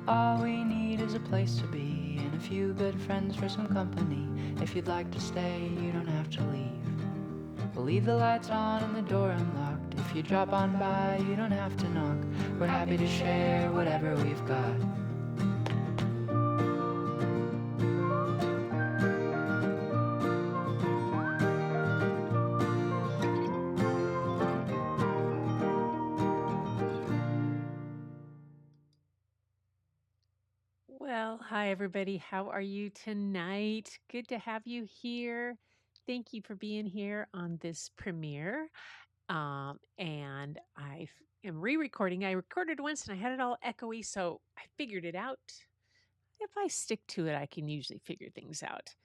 All we need is a place to be and a few good friends for some company. If you'd like to stay, you don't have to leave. We'll leave the lights on and the door unlocked. If you drop on by, you don't have to knock. We're happy to share whatever we've got. Well, hi everybody. How are you tonight? Good to have you here. Thank you for being here on this premiere. And am re-recording. I recorded once and I had it all echoey, so I figured it out. If I stick to it, I can usually figure things out.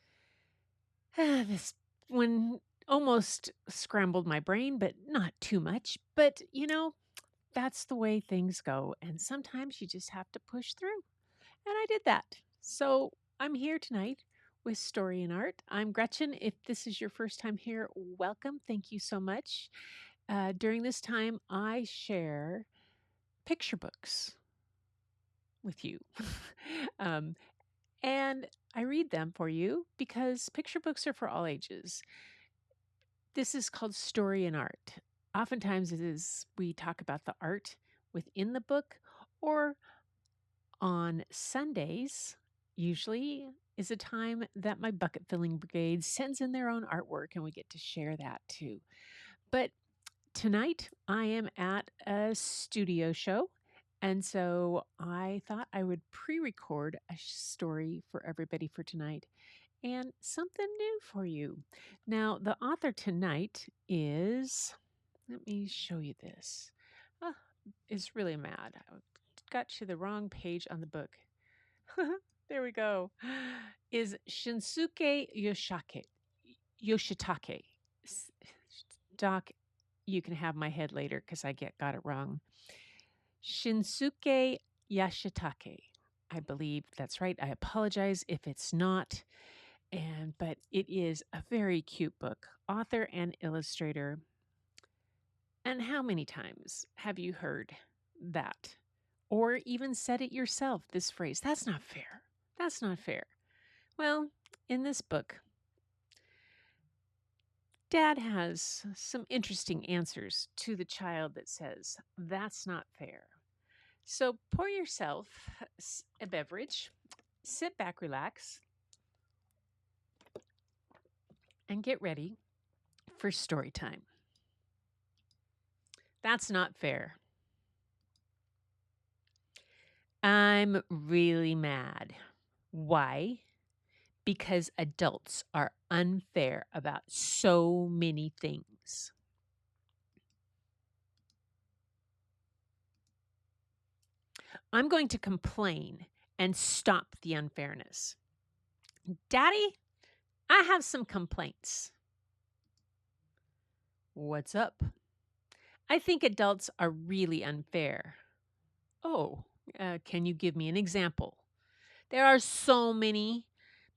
This one almost scrambled my brain, but not too much. But that's the way things go, and sometimes you just have to push through. And I did that. So I'm here tonight with Story and Art. I'm Gretchen. If this is your first time here, welcome. Thank you so much. During this time, I share picture books with you. um, and I read them for you because picture books are for all ages. This is called Story and Art. Oftentimes, we talk about the art within the book, or on Sundays, usually is a time that my bucket filling brigade sends in their own artwork and we get to share that too. But tonight I am at a studio show. And so I thought I would pre record a story for everybody for tonight and something new for you. Now, the author tonight is, let me show you this. Ah, is really mad. I got to the wrong page on the book. There we go. Is Shinsuke Yoshitake. Doc, you can have my head later because I got it wrong. Shinsuke Yashitake. I believe that's right. I apologize if it's not. But it is a very cute book. Author and illustrator. And how many times have you heard that? Or even said it yourself, this phrase, that's not fair. That's not fair. Well, in this book, Dad has some interesting answers to the child that says, that's not fair. So pour yourself a beverage, sit back, relax, and get ready for story time. That's not fair. I'm really mad. Why? Because adults are unfair about so many things. I'm going to complain and stop the unfairness. Daddy, I have some complaints. What's up? I think adults are really unfair. Oh, can you give me an example? There are so many.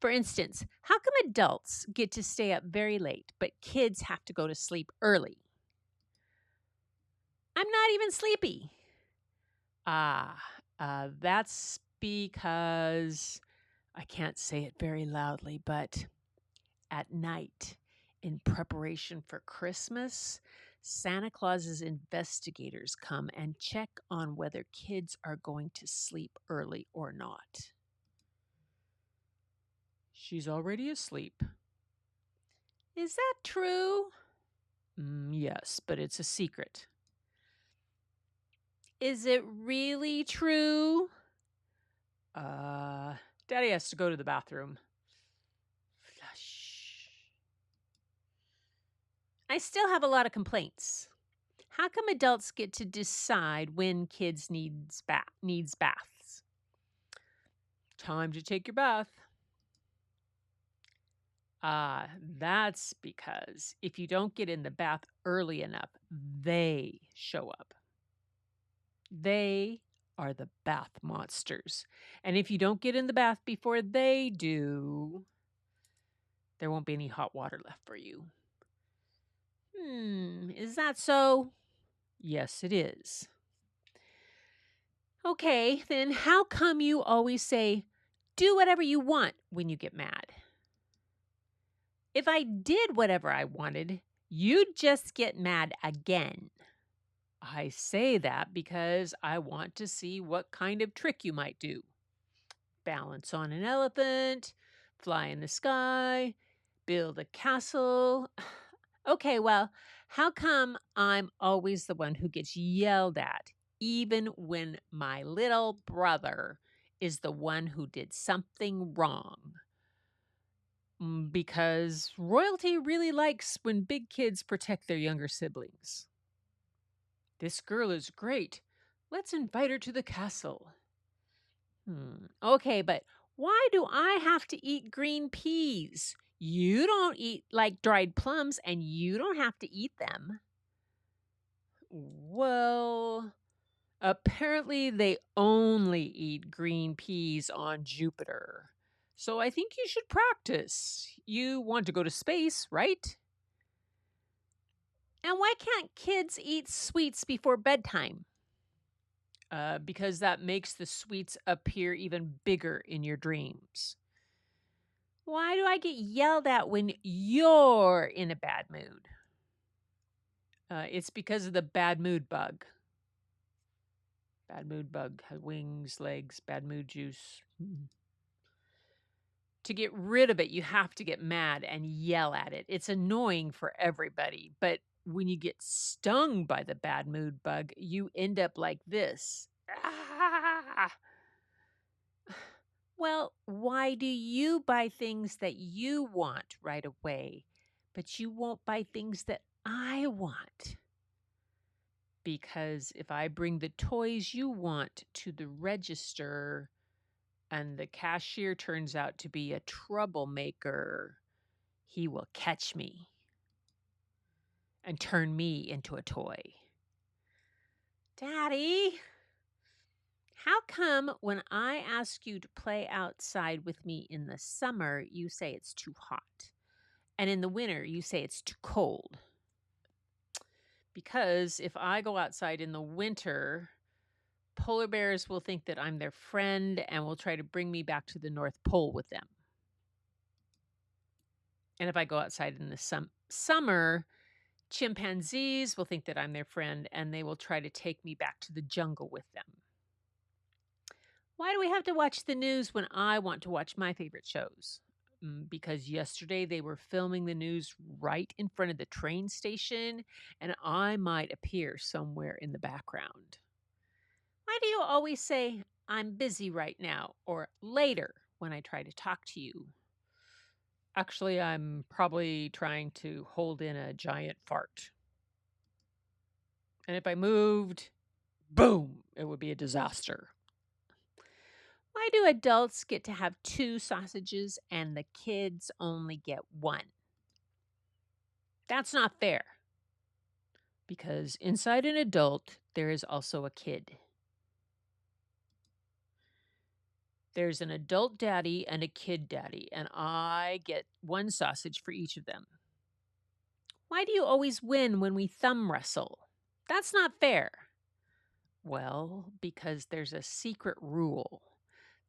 For instance, how come adults get to stay up very late, but kids have to go to sleep early? I'm not even sleepy. That's because I can't say it very loudly, but at night, in preparation for Christmas, Santa Claus's investigators come and check on whether kids are going to sleep early or not. She's already asleep. Is that true? Yes, but it's a secret. Is it really true? Daddy has to go to the bathroom. Flush. I still have a lot of complaints. How come adults get to decide when kids needs baths? Time to take your bath. That's because if you don't get in the bath early enough, they show up. They are the bath monsters. And if you don't get in the bath before they do, there won't be any hot water left for you. Is that so? Yes, it is. Okay, then how come you always say, do whatever you want when you get mad? If I did whatever I wanted, you'd just get mad again. I say that because I want to see what kind of trick you might do. Balance on an elephant, fly in the sky, build a castle. Okay, well, how come I'm always the one who gets yelled at, even when my little brother is the one who did something wrong? Because royalty really likes when big kids protect their younger siblings. This girl is great. Let's invite her to the castle. Okay, but why do I have to eat green peas? You don't eat like dried plums and you don't have to eat them. Well, apparently they only eat green peas on Jupiter. So I think you should practice. You want to go to space, right? And why can't kids eat sweets before bedtime? Because that makes the sweets appear even bigger in your dreams. Why do I get yelled at when you're in a bad mood? It's because of the bad mood bug. Bad mood bug has wings, legs, bad mood juice. To get rid of it, you have to get mad and yell at it. It's annoying for everybody, but when you get stung by the bad mood bug, you end up like this. Ah! Well, why do you buy things that you want right away, but you won't buy things that I want? Because if I bring the toys you want to the register and the cashier turns out to be a troublemaker, he will catch me and turn me into a toy. Daddy, how come when I ask you to play outside with me in the summer, you say it's too hot? And in the winter, you say it's too cold? Because if I go outside in the winter, polar bears will think that I'm their friend and will try to bring me back to the North Pole with them. And if I go outside in the summer, chimpanzees will think that I'm their friend and they will try to take me back to the jungle with them. Why do we have to watch the news when I want to watch my favorite shows? Because yesterday they were filming the news right in front of the train station, and I might appear somewhere in the background. Why do you always say, I'm busy right now, or later when I try to talk to you? Actually, I'm probably trying to hold in a giant fart. And if I moved, boom, it would be a disaster. Why do adults get to have 2 sausages and the kids only get 1? That's not fair. Because inside an adult, there is also a kid. There's an adult daddy and a kid daddy, and I get 1 sausage for each of them. Why do you always win when we thumb wrestle? That's not fair. Well, because there's a secret rule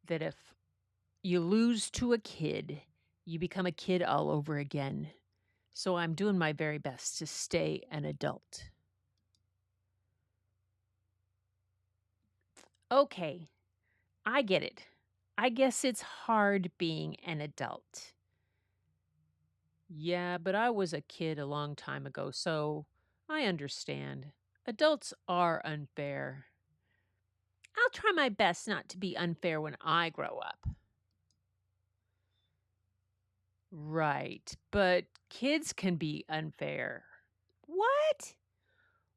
that if you lose to a kid, you become a kid all over again. So I'm doing my very best to stay an adult. Okay, I get it. I guess it's hard being an adult. Yeah, but I was a kid a long time ago, so I understand. Adults are unfair. I'll try my best not to be unfair when I grow up. Right, but kids can be unfair. What?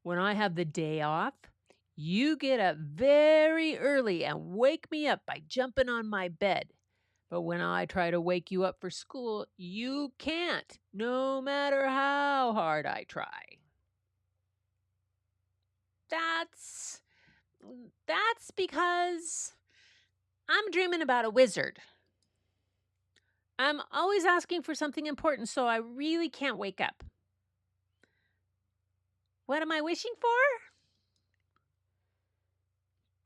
When I have the day off, you get up very early and wake me up by jumping on my bed. But when I try to wake you up for school, you can't, no matter how hard I try. That's that's because I'm dreaming about a wizard. I'm always asking for something important, so I really can't wake up. What am I wishing for?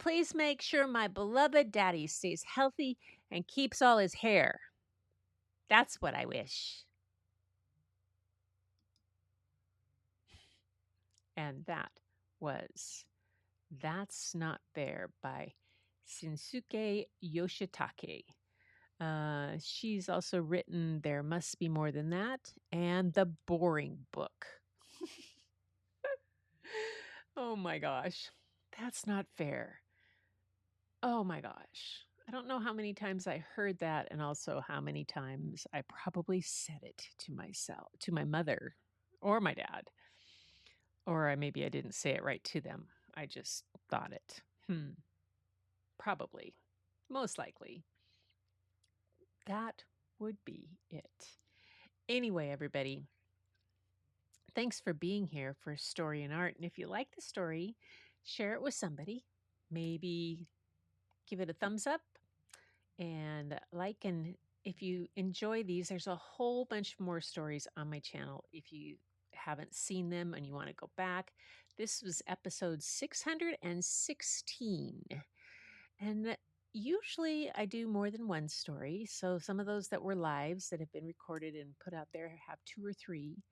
please make sure my beloved daddy stays healthy and keeps all his hair. That's what I wish. And that was That's Not Fair by Shinsuke Yoshitake. She's also written There Must Be More Than That and The Boring Book. Oh my gosh. That's not fair. Oh my gosh. I don't know how many times I heard that and also how many times I probably said it to myself, to my mother or my dad. Or maybe I didn't say it right to them. I just thought it. Probably. Most likely. That would be it. Anyway, everybody, thanks for being here for Story and Art. And if you like the story, share it with somebody. Maybe give it a thumbs up and like. And if you enjoy these, there's a whole bunch more stories on my channel. If you haven't seen them and you want to go back, this was episode 616. And usually I do more than one story. So some of those that were lives that have been recorded and put out there have 2 or 3,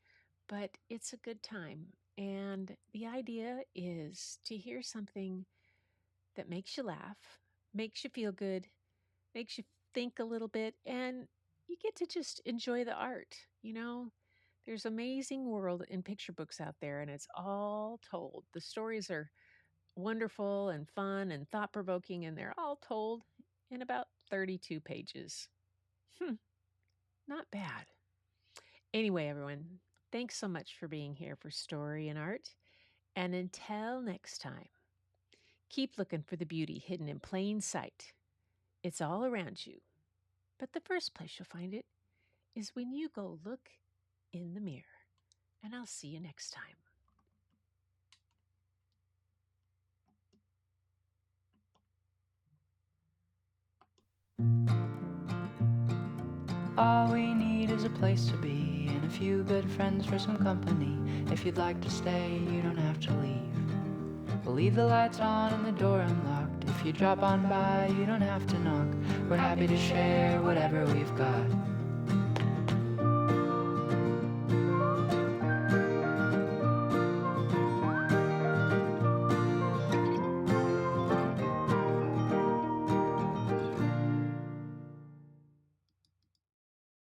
but it's a good time. And the idea is to hear something that makes you laugh, makes you feel good, makes you think a little bit, and you get to just enjoy the art. There's amazing world in picture books out there, and it's all told. The stories are wonderful and fun and thought provoking, and they're all told in about 32 pages. Not bad. Anyway, everyone, thanks so much for being here for Story and Art. And until next time, keep looking for the beauty hidden in plain sight. It's all around you. But the first place you'll find it is when you go look in the mirror. And I'll see you next time. All we need is a place to be and a few good friends for some company. If you'd like to stay, you don't have to leave. We'll leave the lights on and the door unlocked. If you drop on by, you don't have to knock. We're happy to share whatever we've got.